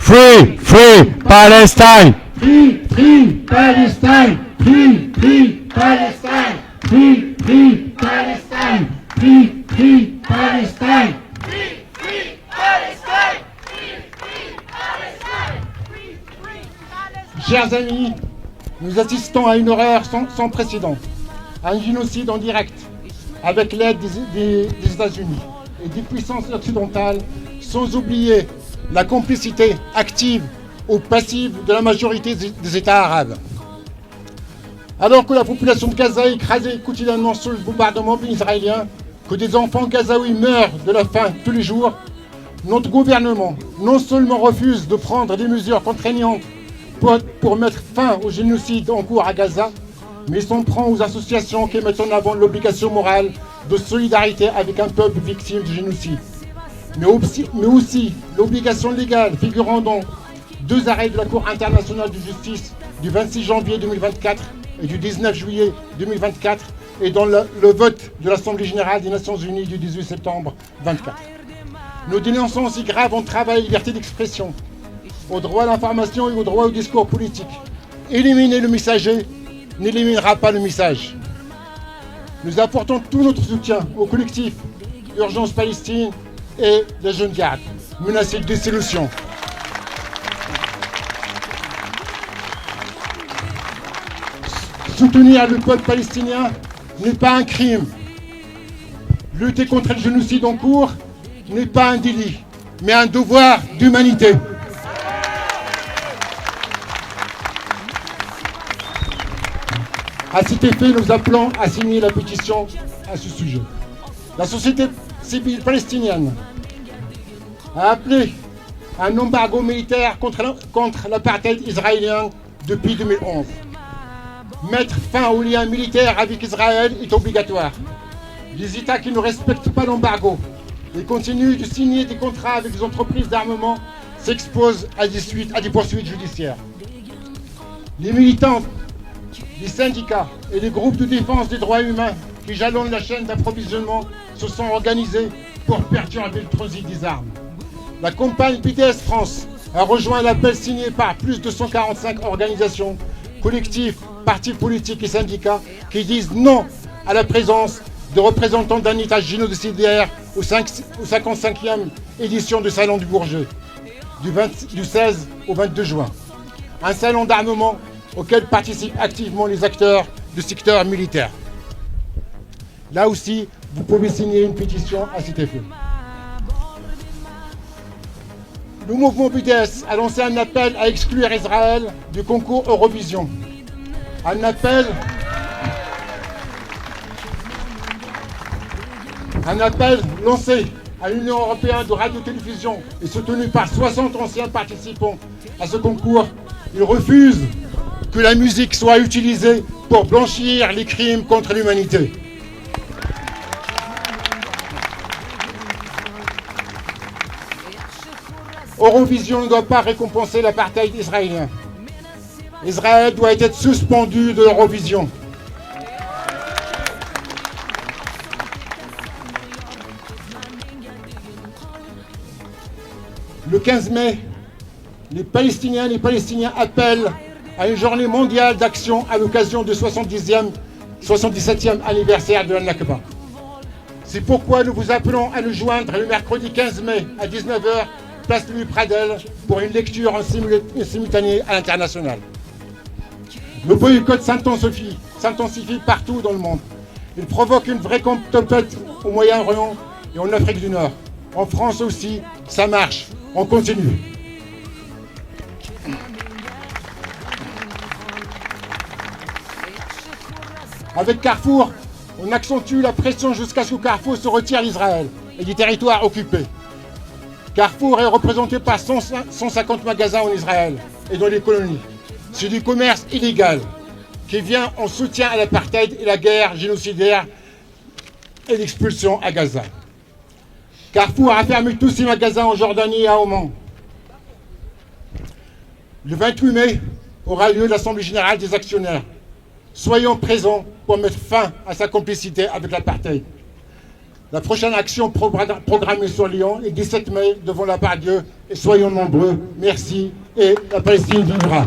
Free, free Palestine! Free, free Palestine! Free, free Palestine! Free, free Palestine! Free, free Palestine! Free, free Palestine! Free, free Palestine! Free, free Palestine! Chers amis, nous assistons à une horreur sans précédent, à un génocide en direct, avec l'aide des États-Unis et des puissances occidentales, sans oublier la complicité active ou passive de la majorité des États arabes. Alors que la population de Gaza est écrasée quotidiennement sous le bombardement israélien, que des enfants gazaouis meurent de la faim tous les jours, notre gouvernement non seulement refuse de prendre des mesures contraignantes pour mettre fin au génocide en cours à Gaza, mais s'en prend aux associations qui mettent en avant l'obligation morale de solidarité avec un peuple victime du génocide. Mais aussi l'obligation légale figurant dans deux arrêts de la Cour internationale de justice du 26 janvier 2024 et du 19 juillet 2024 et dans le vote de l'Assemblée générale des Nations unies du 18 septembre 2024. Nous dénonçons aussi grave entrave à la liberté d'expression, au droit à l'information et au droit au discours politique. Éliminer le messager n'éliminera pas le message. Nous apportons tout notre soutien au collectif Urgence Palestine et les Jeunes Gardes, menacés de dissolution. Soutenir le peuple palestinien n'est pas un crime. Lutter contre le génocide en cours n'est pas un délit, mais un devoir d'humanité. À cet effet, nous appelons à signer la pétition à ce sujet. La société civile palestinienne a appelé à un embargo militaire contre l'apartheid israélien depuis 2011. Mettre fin aux liens militaires avec Israël est obligatoire. Les États qui ne respectent pas l'embargo et continuent de signer des contrats avec les entreprises d'armement s'exposent à des poursuites judiciaires. Les militants, les syndicats et les groupes de défense des droits humains qui jalonnent la chaîne d'approvisionnement se sont organisés pour perturber le transit des armes. La campagne BDS France a rejoint l'appel signé par plus de 145 organisations, collectifs, partis politiques et syndicats qui disent non à la présence de représentants d'un État génocidaire au 55e édition du Salon du Bourget, du 16 au 22 juin. Un salon d'armement auquel participent activement les acteurs du secteur militaire. Là aussi, vous pouvez signer une pétition à cet effet. Le mouvement BDS a lancé un appel à exclure Israël du concours Eurovision. Un appel lancé à l'Union européenne de radio-télévision et soutenu par 60 anciens participants à ce concours. Il refuse que la musique soit utilisée pour blanchir les crimes contre l'humanité. Eurovision ne doit pas récompenser l'apartheid israélien. Israël doit être suspendu de l'Eurovision. Le 15 mai, les Palestiniens appellent à une journée mondiale d'action à l'occasion du 77e anniversaire de la Nakba. C'est pourquoi nous vous appelons à nous joindre le mercredi 15 mai à 19h, place Louis Pradel, pour une lecture en simultané à l'international. Le boycott s'intensifie partout dans le monde. Il provoque une vraie tempête au Moyen-Orient et en Afrique du Nord. En France aussi, ça marche. On continue. Avec Carrefour, on accentue la pression jusqu'à ce que Carrefour se retire d'Israël et du territoire occupé. Carrefour est représenté par 150 magasins en Israël et dans les colonies. C'est du commerce illégal qui vient en soutien à l'apartheid et la guerre génocidaire et l'expulsion à Gaza. Carrefour a fermé tous ses magasins en Jordanie et à Oman. Le 28 mai aura lieu l'Assemblée générale des actionnaires. Soyons présents pour mettre fin à sa complicité avec l'apartheid. La prochaine action programmée sur Lyon est 17 mai devant la Part-Dieu. Et soyons nombreux. Merci et la Palestine vivra.